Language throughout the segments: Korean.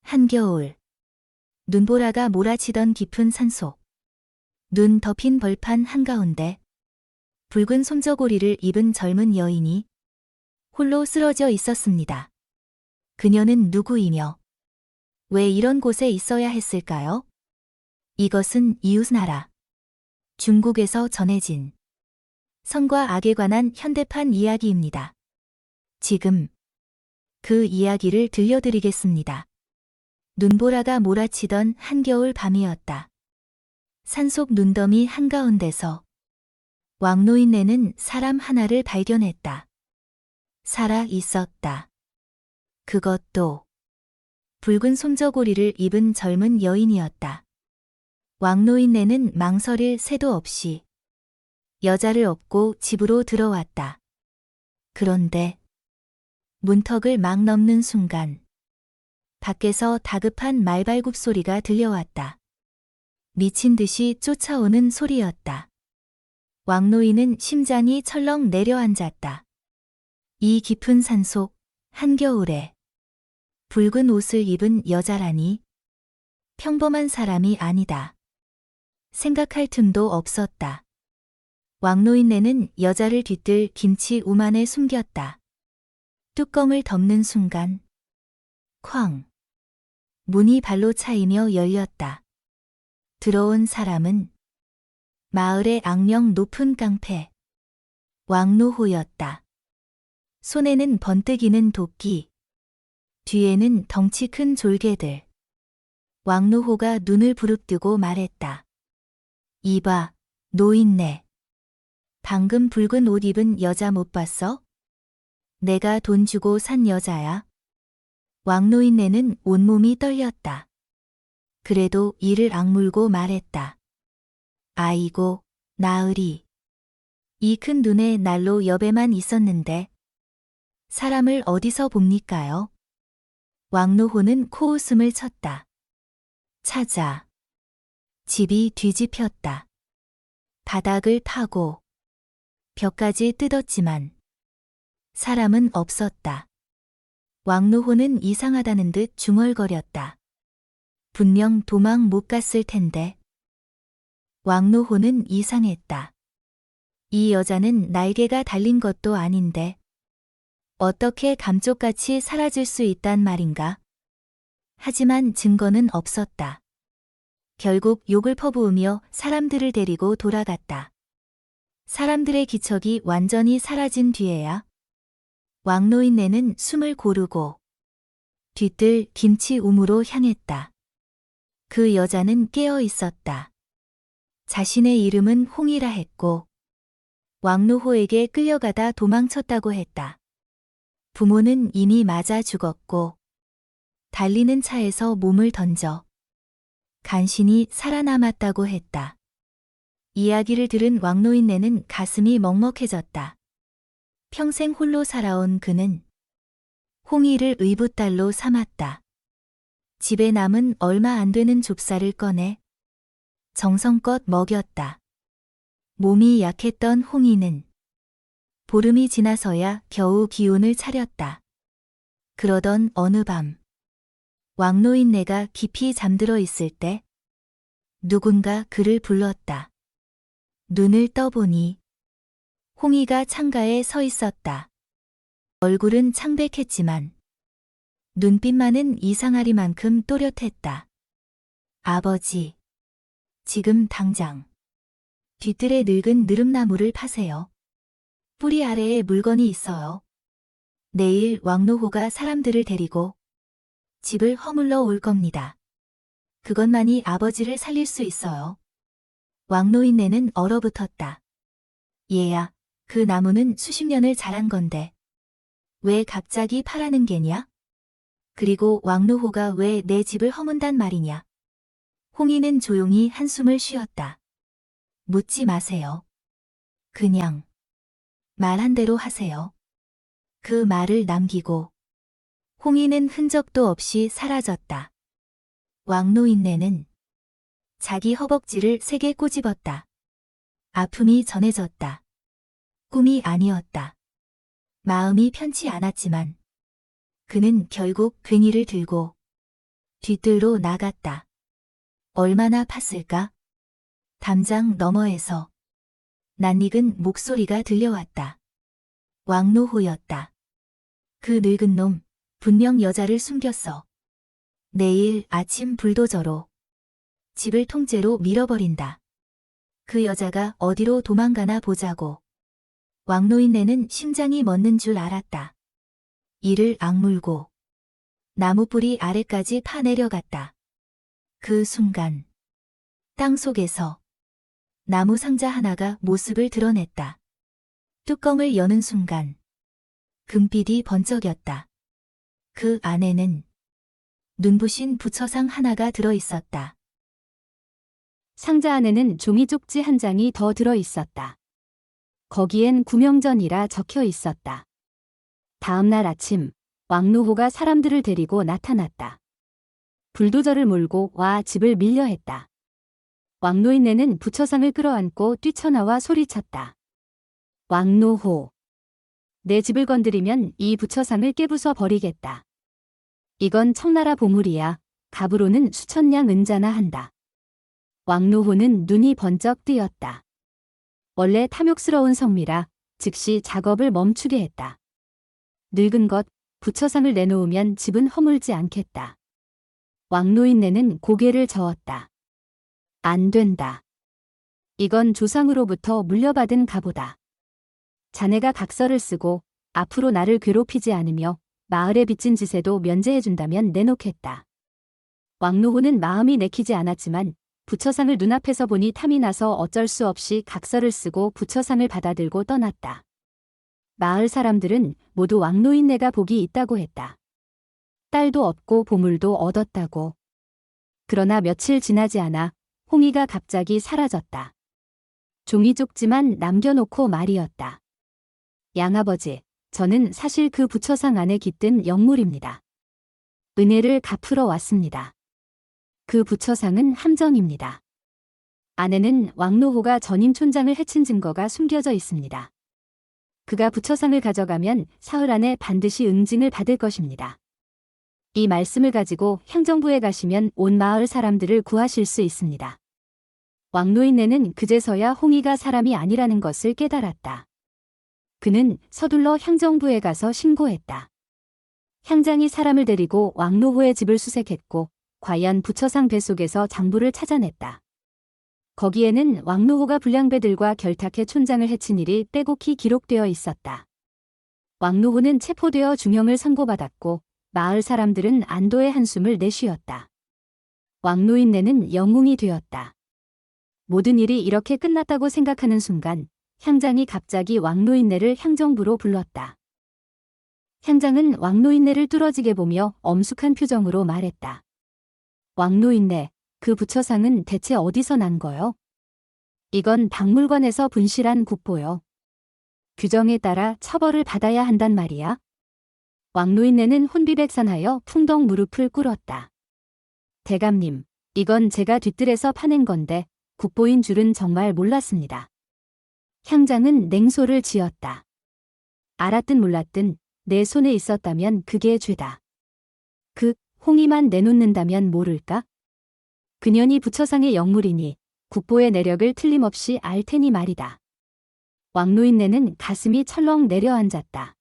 한겨울. 눈보라가 몰아치던 깊은 산속. 눈 덮인 벌판 한가운데 붉은 솜저고리를 입은 젊은 여인이 홀로 쓰러져 있었습니다. 그녀는 누구이며 왜 이런 곳에 있어야 했을까요? 이것은 이웃나라 중국에서 전해진 선과 악에 관한 현대판 이야기입니다. 지금 그 이야기를 들려드리겠습니다. 눈보라가 몰아치던 한겨울 밤이었다. 산속 눈더미 한가운데서 왕노인네는 사람 하나를 발견했다. 살아 있었다. 그것도 붉은 솜저고리를 입은 젊은 여인이었다. 왕노인네는 망설일 새도 없이 여자를 업고 집으로 들어왔다. 그런데 문턱을 막 넘는 순간 밖에서 다급한 말발굽 소리가 들려왔다. 미친 듯이 쫓아오는 소리였다. 왕노인은 심장이 철렁 내려앉았다. 이 깊은 산속 한겨울에 붉은 옷을 입은 여자라니 평범한 사람이 아니다. 생각할 틈도 없었다. 왕노인네는 여자를 뒤뜰 김치 우만에 숨겼다. 뚜껑을 덮는 순간 쾅! 문이 발로 차이며 열렸다. 들어온 사람은 마을의 악명 높은 깡패 왕노호였다. 손에는 번뜩이는 도끼, 뒤에는 덩치 큰 졸개들. 왕노호가 눈을 부릅뜨고 말했다. 이봐, 노인네. 방금 붉은 옷 입은 여자 못 봤어? 내가 돈 주고 산 여자야. 왕노인네는 온몸이 떨렸다. 그래도 이를 악물고 말했다. 아이고, 나으리. 이 큰 눈에 날로 여배만 있었는데 사람을 어디서 봅니까요? 왕노호는 코웃음을 쳤다. 찾아. 집이 뒤집혔다. 바닥을 파고 벽까지 뜯었지만 사람은 없었다. 왕노호는 이상하다는 듯 중얼거렸다. 분명 도망 못 갔을 텐데. 왕노호는 이상했다. 이 여자는 날개가 달린 것도 아닌데 어떻게 감쪽같이 사라질 수 있단 말인가? 하지만 증거는 없었다. 결국 욕을 퍼부으며 사람들을 데리고 돌아갔다. 사람들의 기척이 완전히 사라진 뒤에야 왕노인네는 숨을 고르고 뒤뜰 김치 우무로 향했다. 그 여자는 깨어 있었다. 자신의 이름은 홍이라 했고 왕노호에게 끌려가다 도망쳤다고 했다. 부모는 이미 맞아 죽었고 달리는 차에서 몸을 던져 간신히 살아남았다고 했다. 이야기를 들은 왕노인네는 가슴이 먹먹해졌다. 평생 홀로 살아온 그는 홍이를 의붓딸로 삼았다. 집에 남은 얼마 안 되는 좁쌀을 꺼내 정성껏 먹였다. 몸이 약했던 홍이는 보름이 지나서야 겨우 기운을 차렸다. 그러던 어느 밤 왕노인네가 깊이 잠들어 있을 때 누군가 그를 불렀다. 눈을 떠보니 홍이가 창가에 서 있었다. 얼굴은 창백했지만 눈빛만은 이상하리만큼 또렷했다. 아버지, 지금 당장 뒤뜰에 늙은 느릅나무를 파세요. 뿌리 아래에 물건이 있어요. 내일 왕노호가 사람들을 데리고 집을 허물러 올 겁니다. 그것만이 아버지를 살릴 수 있어요. 왕노인네는 얼어붙었다. 얘야, 그 나무는 수십 년을 자란 건데 왜 갑자기 파라는 게냐? 그리고 왕노호가 왜 내 집을 허문단 말이냐? 홍이는 조용히 한숨을 쉬었다. 묻지 마세요. 그냥 말한 대로 하세요. 그 말을 남기고 홍이는 흔적도 없이 사라졌다. 왕노인네는 자기 허벅지를 세게 꼬집었다. 아픔이 전해졌다. 꿈이 아니었다. 마음이 편치 않았지만 그는 결국 괭이를 들고 뒤뜰로 나갔다. 얼마나 팠을까? 담장 너머에서 낯익은 목소리가 들려왔다. 왕노호였다. 그 늙은 놈, 분명 여자를 숨겼어. 내일 아침 불도저로 집을 통째로 밀어버린다. 그 여자가 어디로 도망가나 보자고. 왕노인네는 심장이 멎는 줄 알았다. 이를 악물고 나무 뿌리 아래까지 파내려갔다. 그 순간 땅 속에서 나무 상자 하나가 모습을 드러냈다. 뚜껑을 여는 순간 금빛이 번쩍였다. 그 안에는 눈부신 부처상 하나가 들어있었다. 상자 안에는 종이 쪽지 한 장이 더 들어있었다. 거기엔 구명전이라 적혀 있었다. 다음 날 아침, 왕노호가 사람들을 데리고 나타났다. 불도저를 몰고 와 집을 밀려 했다. 왕노인네는 부처상을 끌어안고 뛰쳐나와 소리쳤다. 왕노호. 내 집을 건드리면 이 부처상을 깨부숴 버리겠다. 이건 청나라 보물이야. 값으로는 수천냥 은자나 한다. 왕노호는 눈이 번쩍 뜨였다. 원래 탐욕스러운 성미라 즉시 작업을 멈추게 했다. 늙은 것, 부처상을 내놓으면 집은 허물지 않겠다. 왕노인네는 고개를 저었다. 안 된다. 이건 조상으로부터 물려받은 가보다. 자네가 각서를 쓰고 앞으로 나를 괴롭히지 않으며 마을에 빚진 짓에도 면제해준다면 내놓겠다. 왕노호는 마음이 내키지 않았지만 부처상을 눈앞에서 보니 탐이 나서 어쩔 수 없이 각서를 쓰고 부처상을 받아들고 떠났다. 마을 사람들은 모두 왕노인네가 복이 있다고 했다. 딸도 얻고 보물도 얻었다고. 그러나 며칠 지나지 않아 홍이가 갑자기 사라졌다. 종이 쪽지만 남겨놓고 말이었다. 양아버지, 저는 사실 그 부처상 안에 깃든 영물입니다. 은혜를 갚으러 왔습니다. 그 부처상은 함정입니다. 안에는 왕노호가 전임 촌장을 해친 증거가 숨겨져 있습니다. 그가 부처상을 가져가면 사흘 안에 반드시 응징을 받을 것입니다. 이 말씀을 가지고 행정부에 가시면 온 마을 사람들을 구하실 수 있습니다. 왕노인네는 그제서야 홍이가 사람이 아니라는 것을 깨달았다. 그는 서둘러 행정부에 가서 신고했다. 향장이 사람을 데리고 왕노호의 집을 수색했고 과연 부처상 배 속에서 장부를 찾아냈다. 거기에는 왕노호가 불량배들과 결탁해 촌장을 해친 일이 빼곡히 기록되어 있었다. 왕노호는 체포되어 중형을 선고받았고 마을 사람들은 안도의 한숨을 내쉬었다. 왕노인네는 영웅이 되었다. 모든 일이 이렇게 끝났다고 생각하는 순간 향장이 갑자기 왕노인네를 행정부로 불렀다. 향장은 왕노인네를 뚫어지게 보며 엄숙한 표정으로 말했다. 왕노인네, 그 부처상은 대체 어디서 난 거요? 이건 박물관에서 분실한 국보요. 규정에 따라 처벌을 받아야 한단 말이야. 왕노인네는 혼비백산하여 풍덩 무릎을 꿇었다. 대감님, 이건 제가 뒤뜰에서 파낸 건데 국보인 줄은 정말 몰랐습니다. 향장은 냉소를 지었다. 알았든 몰랐든 내 손에 있었다면 그게 죄다. 그 홍이만 내놓는다면 모를까? 그년이 부처상의 영물이니 국보의 내력을 틀림없이 알 테니 말이다. 왕노인네는 가슴이 철렁 내려앉았다.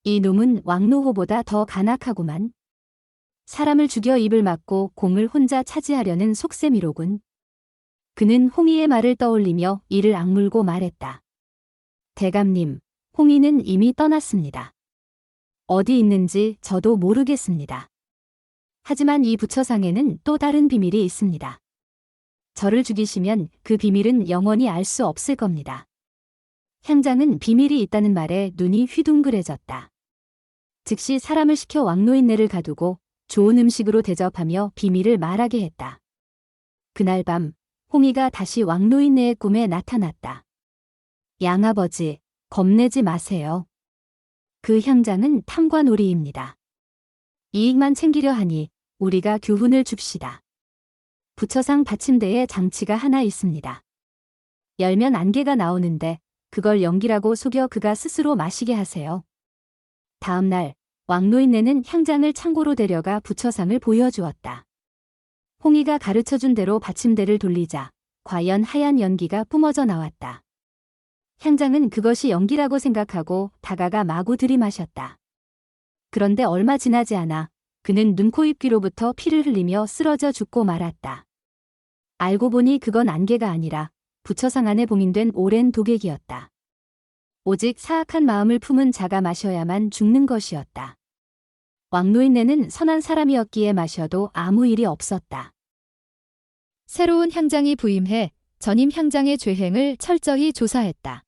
이 놈은 왕노호보다 더 간악하구만. 사람을 죽여 입을 막고 공을 혼자 차지하려는 속셈이로군. 그는 홍이의 말을 떠올리며 이를 악물고 말했다. 대감님, 홍이는 이미 떠났습니다. 어디 있는지 저도 모르겠습니다. 하지만 이 부처상에는 또 다른 비밀이 있습니다. 저를 죽이시면 그 비밀은 영원히 알 수 없을 겁니다. 향장은 비밀이 있다는 말에 눈이 휘둥그레졌다. 즉시 사람을 시켜 왕노인네를 가두고 좋은 음식으로 대접하며 비밀을 말하게 했다. 그날 밤 홍이가 다시 왕노인네의 꿈에 나타났다. 양아버지, 겁내지 마세요. 그 향장은 탐관오리입니다. 이익만 챙기려 하니 우리가 교훈을 줍시다. 부처상 받침대에 장치가 하나 있습니다. 열면 안개가 나오는데 그걸 연기라고 속여 그가 스스로 마시게 하세요. 다음 날 왕노인네는 향장을 창고로 데려가 부처상을 보여주었다. 홍이가 가르쳐준 대로 받침대를 돌리자 과연 하얀 연기가 뿜어져 나왔다. 향장은 그것이 연기라고 생각하고 다가가 마구 들이마셨다. 그런데 얼마 지나지 않아 그는 눈, 코, 입, 귀로부터 피를 흘리며 쓰러져 죽고 말았다. 알고 보니 그건 안개가 아니라 부처상 안에 봉인된 오랜 독액이었다. 오직 사악한 마음을 품은 자가 마셔야만 죽는 것이었다. 왕노인네는 선한 사람이었기에 마셔도 아무 일이 없었다. 새로운 향장이 부임해 전임 향장의 죄행을 철저히 조사했다.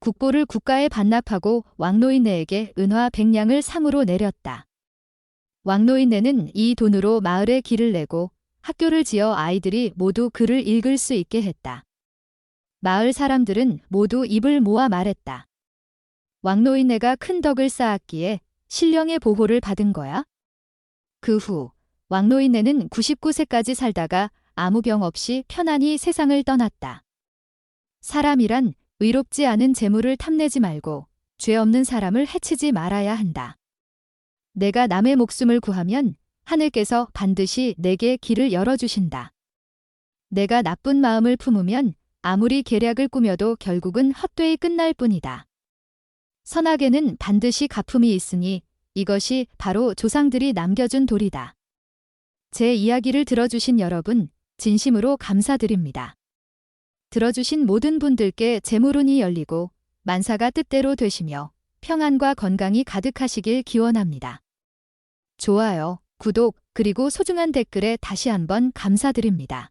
국보를 국가에 반납하고 왕노인네에게 은화 100냥을 상으로 내렸다. 왕노인네는 이 돈으로 마을에 길을 내고 학교를 지어 아이들이 모두 글을 읽을 수 있게 했다. 마을 사람들은 모두 입을 모아 말했다. 왕노인네가 큰 덕을 쌓았기에 신령의 보호를 받은 거야? 그 후 왕노인네는 99세까지 살다가 아무 병 없이 편안히 세상을 떠났다. 사람이란 의롭지 않은 재물을 탐내지 말고 죄 없는 사람을 해치지 말아야 한다. 내가 남의 목숨을 구하면 하늘께서 반드시 내게 길을 열어주신다. 내가 나쁜 마음을 품으면 아무리 계략을 꾸며도 결국은 헛되이 끝날 뿐이다. 선악에는 반드시 갚음이 있으니 이것이 바로 조상들이 남겨준 도리다. 제 이야기를 들어주신 여러분, 진심으로 감사드립니다. 들어주신 모든 분들께 재물운이 열리고 만사가 뜻대로 되시며 평안과 건강이 가득하시길 기원합니다. 좋아요, 구독, 그리고 소중한 댓글에 다시 한번 감사드립니다.